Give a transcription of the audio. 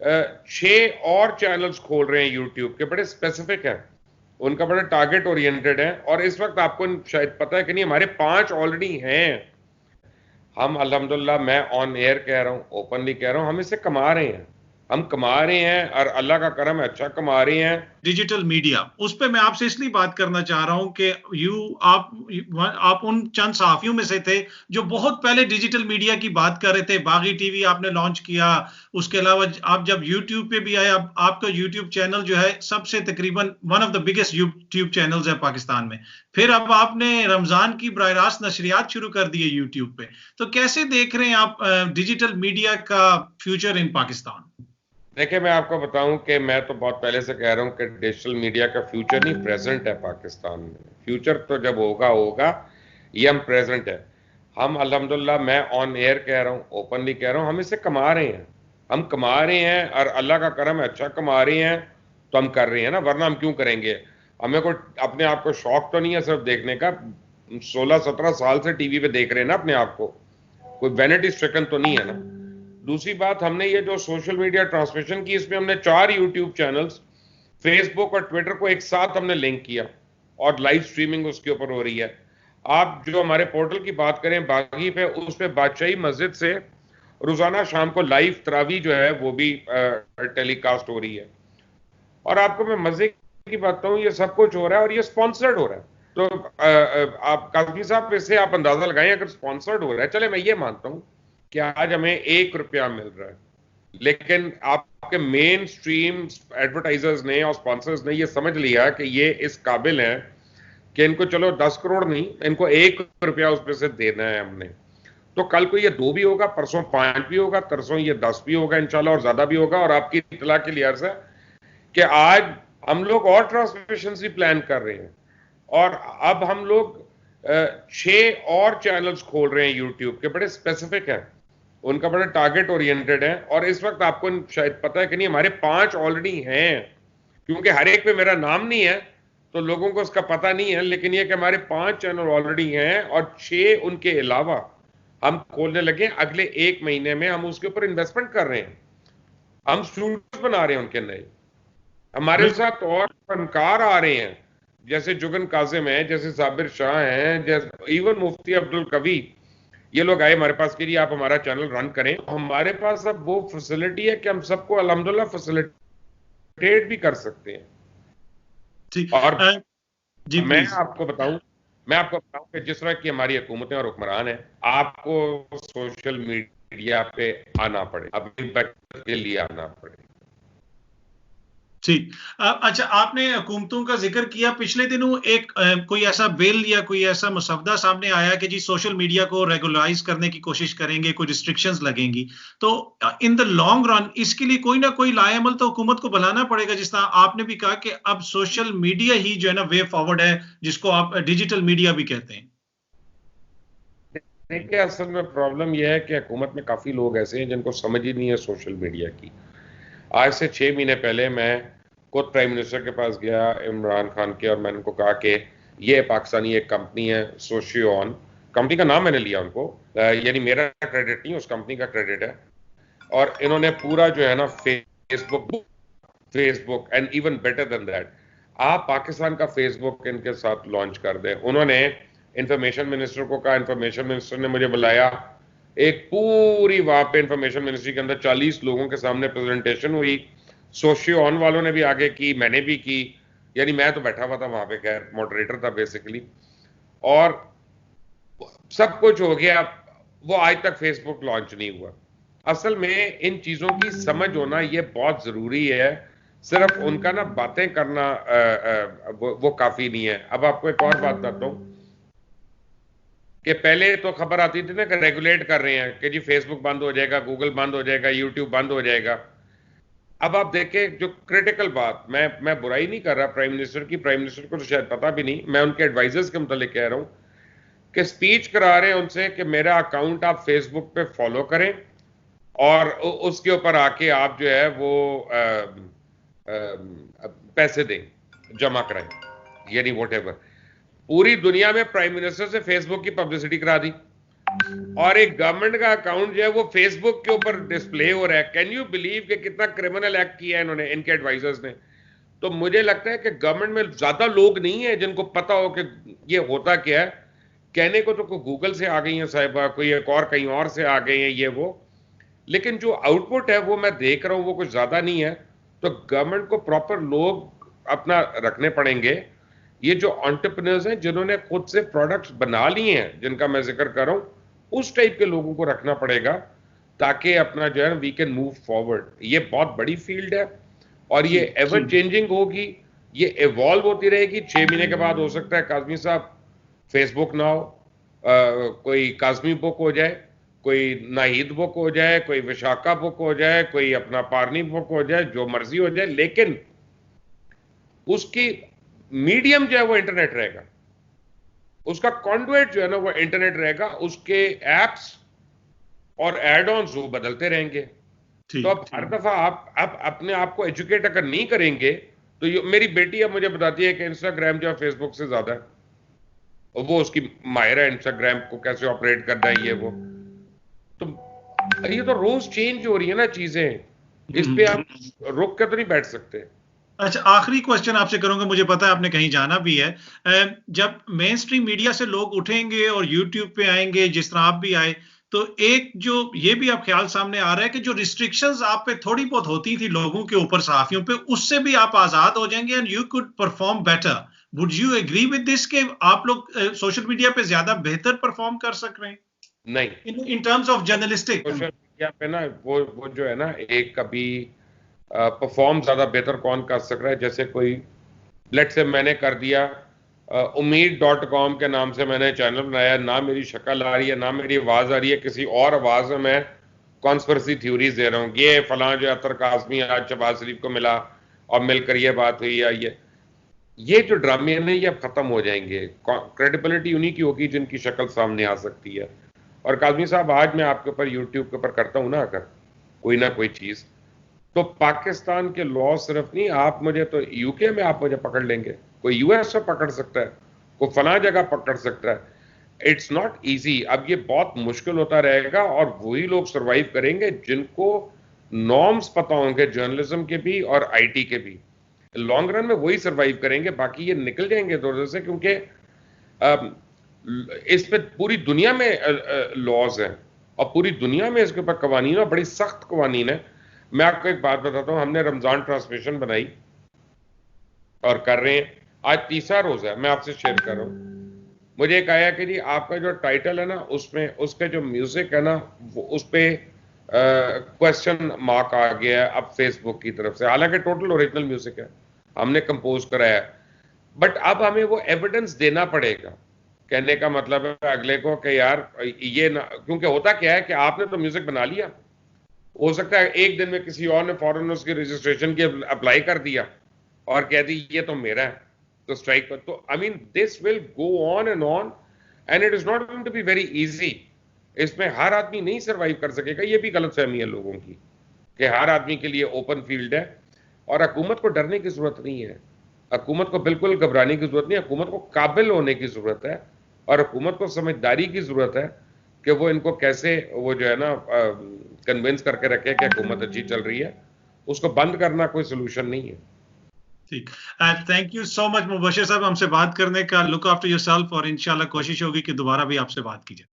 छह और चैनल्स खोल रहे हैं यूट्यूब के, बड़े स्पेसिफिक हैं, उनका बड़ा टारगेट ओरिएंटेड है। और इस वक्त आपको शायद पता है कि नहीं, हमारे 5 ऑलरेडी हैं। हम अल्हम्दुलिल्लाह, मैं ऑन एयर कह रहा हूँ, ओपनली कह रहा हूँ, हम इससे कमा रहे हैं, हम कमा रहे हैं और अल्लाह का करम है, अच्छा कमा रहे हैं। डिजिटल मीडिया, उस पे मैं आपसे इसलिए बात करना चाह रहा हूं कि आप उन चंद सहाफियों में से थे जो बहुत पहले डिजिटल मीडिया की बात कर रहे थे। बागी टीवी आपने लॉन्च किया, उसके अलावा आप जब यूट्यूब पे भी आए, आपका यूट्यूब चैनल जो है सबसे तकरीबन one of the biggest YouTube channels है पाकिस्तान में। फिर अब आपने रमजान की बराह रास्त नशरियात शुरू कर दी है यूट्यूब पे। तो कैसे देख रहे हैं आप डिजिटल मीडिया का फ्यूचर इन पाकिस्तान? देखिए, मैं आपको बताऊं कि मैं तो बहुत पहले से कह रहा हूं कि डिजिटल मीडिया का फ्यूचर नहीं, प्रेजेंट है पाकिस्तान में। फ्यूचर तो जब होगा होगा, ये हम प्रेजेंट है। हम अल्हम्दुलिल्लाह, मैं ऑन एयर कह रहा हूं, ओपनली कह रहा हूं, हम इससे कमा रहे हैं, हम कमा रहे हैं और अल्लाह का करम है, अच्छा कमा रहे हैं, तो हम कर रहे हैं ना, वरना हम क्यों करेंगे? हमें कोई अपने आप को शौक तो नहीं है सिर्फ देखने का, 16-17 साल से टीवी पे देख रहे हैं ना अपने आप को, कोई वैनिटी स्ट्रिकन तो नहीं है ना। दूसरी बात, हमने ये जो सोशल मीडिया ट्रांसमिशन की, इसमें हमने 4 यूट्यूब चैनल्स, फेसबुक और ट्विटर को एक साथ हमने लिंक किया और लाइव स्ट्रीमिंग उसके ऊपर हो रही है। आप जो हमारे पोर्टल की बात करें बागी पे, उस पे बादशाही मस्जिद से रोजाना शाम को लाइव तरावी जो है वो भी टेलीकास्ट हो रही है। और आपको मैं मजे की बात बताऊं, ये सब कुछ हो रहा है और ये स्पॉन्सर्ड हो रहा है। तो आप काजमी साहब, इससे आप अंदाजा लगाएं, अगर स्पॉन्सर्ड हो रहा है, चले मैं ये मानता हूं कि आज हमें 1 रुपया मिल रहा है, लेकिन आपके मेन स्ट्रीम एडवर्टाइजर्स ने और स्पॉन्सर्स ने ये समझ लिया कि ये इस काबिल हैं कि इनको चलो 10 करोड़ नहीं, इनको 1 रुपया उस पे से देना है हमने। तो कल को ये 2 भी होगा, परसों 5 भी होगा, तरसों ये 10 भी होगा इंशाल्लाह, और ज्यादा भी होगा। और आपकी इतला के लिए अर्ज है कि आज हम लोग और ट्रांसमिशन भी प्लान कर रहे हैं, और अब हम लोग 6 और चैनल्स खोल रहे हैं यूट्यूब के, बड़े स्पेसिफिक हैं, उनका बड़ा टारगेट ओरिएंटेड है। और इस वक्त आपको शायद पता है कि नहीं, हमारे 5 ऑलरेडी हैं, क्योंकि हर एक पे मेरा नाम नहीं है तो लोगों को उसका पता नहीं है, लेकिन ये कि हमारे 5 चैनल ऑलरेडी हैं और 6 उनके अलावा हम खोलने लगे। अगले 1 महीने में हम उसके ऊपर इन्वेस्टमेंट कर रहे हैं, हम स्टूडियोज बना रहे हैं उनके नए, हमारे साथ और फनकार आ रहे हैं, जैसे जुगन काजिम है, जैसे साबिर शाह हैं, जैसे इवन मुफ्ती अब्दुल कवी, ये लोग आए हमारे पास कि जी आप हमारा चैनल रन करें। हमारे पास अब वो फैसिलिटी है कि हम सबको अल्हम्दुलिल्लाह फैसिलिटेट भी कर सकते हैं। और जी मैं आपको बताऊं कि जिस तरह की हमारी हुकूमतें और हुक्मरान हैं, आपको सोशल मीडिया पे आना पड़े, अपनी बचत के लिए आना पड़े। ठीक। अच्छा, आपने हुकूमतों का जिक्र किया। पिछले दिनों एक कोई ऐसा बिल या कोई ऐसा मसवदा सामने आया कि जी सोशल मीडिया को रेगुलराइज करने की कोशिश करेंगे, कोई रिस्ट्रिक्शंस लगेंगी। तो इन द लॉन्ग रन इसके लिए कोई ना कोई लाएअमल तो हुकूमत को बनाना पड़ेगा। जिस तरह आपने भी कहा कि अब सोशल मीडिया ही जो है ना वे फॉरवर्ड है, जिसको आप डिजिटल मीडिया भी कहते हैं। देखिए, असल में प्रॉब्लम यह है कि हुकूमत में काफी लोग ऐसे हैं जिनको समझ ही नहीं है सोशल मीडिया की। आज से 6 महीने पहले मैं खुद प्राइम मिनिस्टर के पास गया, इमरान खान के, और मैंने उनको कहा कि ये पाकिस्तानी एक कंपनी है सोशियोन, कंपनी का नाम मैंने लिया उनको, यानी मेरा क्रेडिट नहीं, उस कंपनी का क्रेडिट है। और इन्होंने पूरा जो है ना Facebook and even better than that, आप पाकिस्तान का फेसबुक इनके साथ लॉन्च कर दें। उन्होंने इंफॉर्मेशन मिनिस्टर को कहा, इंफॉर्मेशन मिनिस्टर ने मुझे बुलाया, एक पूरी वहां पे इंफॉर्मेशन मिनिस्ट्री के अंदर 40 लोगों के सामने प्रेजेंटेशन हुई। सोशियोन वालों ने भी आगे की, मैंने भी की, यानी मैं तो बैठा हुआ था वहां पे, खैर मॉडरेटर था बेसिकली, और सब कुछ हो गया। वो आज तक फेसबुक लॉन्च नहीं हुआ। असल में इन चीजों की समझ होना ये बहुत जरूरी है, सिर्फ उनका ना बातें करना वो काफी नहीं है। अब आपको एक और बात बताता हूं कि पहले तो खबर आती थी ना कि रेगुलेट कर रहे हैं, कि जी फेसबुक बंद हो जाएगा, गूगल बंद हो जाएगा, यूट्यूब बंद हो जाएगा। अब आप देखें, जो क्रिटिकल बात, मैं बुराई नहीं कर रहा प्राइम मिनिस्टर की, प्राइम मिनिस्टर को तो शायद पता भी नहीं, मैं उनके एडवाइजर्स के मुतालिक कह रहा हूं कि स्पीच करा रहे हैं उनसे कि मेरा अकाउंट आप फेसबुक पे फॉलो करें और उसके ऊपर आके आप जो है वो पैसे दें, जमा कराएं, यानी वॉट एवर। पूरी दुनिया में प्राइम मिनिस्टर से फेसबुक की पब्लिसिटी करा दी, और एक गवर्नमेंट का अकाउंट जो है वो फेसबुक के ऊपर डिस्प्ले हो रहा है। कैन यू बिलीव कि कितना क्रिमिनल एक्ट किया है इन्होंने, इनके एडवाइजर्स ने। तो मुझे लगता है कि गवर्नमेंट में ज्यादा लोग नहीं है जिनको पता हो कि ये होता क्या है। कहने को तो कोई गूगल से आ गई है साहिबा, कोई एक और कहीं और से आ गए हैं ये वो, लेकिन जो आउटपुट है वो मैं देख रहा हूं वो कुछ ज्यादा नहीं है। तो गवर्नमेंट को प्रॉपर लोग अपना रखने पड़ेंगे। ये जो एंटरप्रेन्योर्स हैं जिन्होंने खुद से प्रोडक्ट्स बना लिए हैं, जिनका मैं जिक्र कर रहा हूं, उस टाइप के लोगों को रखना पड़ेगा ताकि अपना जो है वी कैन मूव फॉरवर्ड। ये बहुत बड़ी फील्ड है और ये एवर चेंजिंग होगी, ये इवॉल्व होती रहेगी। 6 महीने के बाद हो सकता है काजमी साहब फेसबुक ना हो, कोई काजमी बुक हो जाए, कोई नाहिद बुक हो जाए, कोई विशाखा बुक हो जाए, कोई अपना पारनी बुक हो जाए, जो मर्जी हो जाए, लेकिन उसकी मीडियम जो है वो इंटरनेट रहेगा, उसका कॉन्डुइट जो है ना वो इंटरनेट रहेगा, उसके एप्स और एड ऑन्स वो बदलते रहेंगे। तो अब हर दफा आप अपने आप को एजुकेट अगर नहीं करेंगे तो मेरी बेटी अब मुझे बताती है कि इंस्टाग्राम जो है फेसबुक से ज्यादा है, और वो उसकी माहिर है इंस्टाग्राम को कैसे ऑपरेट करना है ये वो। तो ये तो रोज चेंज हो रही है ना चीजें, इस पे आप रुक कर तो नहीं बैठ सकते। अच्छा, आखिरी क्वेश्चन आपसे करूंगा, मुझे पता है आपने कहीं जाना भी है। जब मेन स्ट्रीम मीडिया से लोग उठेंगे और यूट्यूब पे आएंगे जिस तरह आप भी आए, तो एक जो ये भी आप ख्याल सामने आ रहा है कि जो रिस्ट्रिक्शंस आप पे थोड़ी बहुत होती थी लोगों के ऊपर, सहाफियों पे, उससे भी आप आजाद हो जाएंगे and you could perform better. Would you agree with this के आप लोग सोशल मीडिया पे ज्यादा बेहतर परफॉर्म कर सक रहे हैं? नहीं, in terms of journalistic. Social media पे ना वो जो है ना, एक कभी परफॉर्म ज्यादा बेहतर कौन कर सक रहा है। जैसे कोई लेट से मैंने कर दिया उम्मीद.com के नाम से मैंने चैनल बनाया, ना मेरी शक्ल आ रही है ना मेरी आवाज आ रही है, किसी और आवाज में मैं कॉन्स्पिरेसी थ्योरीज दे रहा हूँ, ये फलां जो अतर काज़मी आज शहबाज शरीफ को मिला और मिलकर ये बात हुई, या ये जो ड्रामे हैं ये अब खत्म हो जाएंगे। क्रेडिबिलिटी उन्हीं की होगी जिनकी शक्ल सामने आ सकती है। और काज़मी साहब, आज मैं आपके ऊपर यूट्यूब के ऊपर करता हूं ना अगर कोई ना कोई चीज, तो पाकिस्तान के लॉ सिर्फ नहीं, आप मुझे तो यूके में आप मुझे पकड़ लेंगे, कोई यूएस में पकड़ सकता है, कोई फला जगह पकड़ सकता है। It's not easy. अब ये बहुत मुश्किल होता रहेगा और वही लोग सर्वाइव करेंगे जिनको नॉर्म्स पता होंगे जर्नलिज्म के भी और आईटी के भी। लॉन्ग रन में वही सर्वाइव करेंगे, बाकी ये निकल जाएंगे दौर से, क्योंकि इस पे पूरी दुनिया में लॉज हैं और पूरी दुनिया में इसके ऊपर कवानीन है, बड़ी सख्त कवानीन है। मैं आपको एक बात बताता हूं, हमने रमजान ट्रांसमिशन बनाई और कर रहे हैं, आज तीसरा रोजा है, मैं आपसे शेयर कर रहा हूं। मुझे एक आया कि जी आपका जो टाइटल है ना उसमें उसके जो म्यूजिक है ना उस पे क्वेश्चन मार्क आ गया है अब फेसबुक की तरफ से, हालांकि टोटल ओरिजिनल म्यूजिक है, हमने कंपोज कराया है, बट अब हमें वो एविडेंस देना पड़ेगा। कहने का मतलब है अगले को कि यार ये ना, क्योंकि होता क्या है कि आपने तो म्यूजिक बना लिया, हो सकता है एक दिन में किसी और ने फॉरन उसकी रजिस्ट्रेशन की अप्लाई कर दिया और कह दी ये तो मेरा है, तो स्ट्राइक पर। तो I mean this will go on and it is not going to be very easy. इसमें हर आदमी नहीं सर्वाइव कर सकेगा, ये भी गलतफहमी है लोगों की कि हर आदमी के लिए ओपन फील्ड है। और हुकूमत को डरने की जरूरत नहीं है, हुकूमत को बिल्कुल घबराने की जरूरत नहीं है, हुकूमत को काबिल होने की जरूरत है और हुकूमत को समझदारी की जरूरत है कि वो इनको कैसे वो जो है ना कन्विंस करके रखे कि हुकूमत अच्छी चल रही है। उसको बंद करना कोई सोल्यूशन नहीं है। ठीक, thank you so much Mubashir साहब हमसे बात करने का। लुक आफ्टर योरसेल्फ और इंशाल्लाह कोशिश होगी कि दोबारा भी आपसे बात की जाए।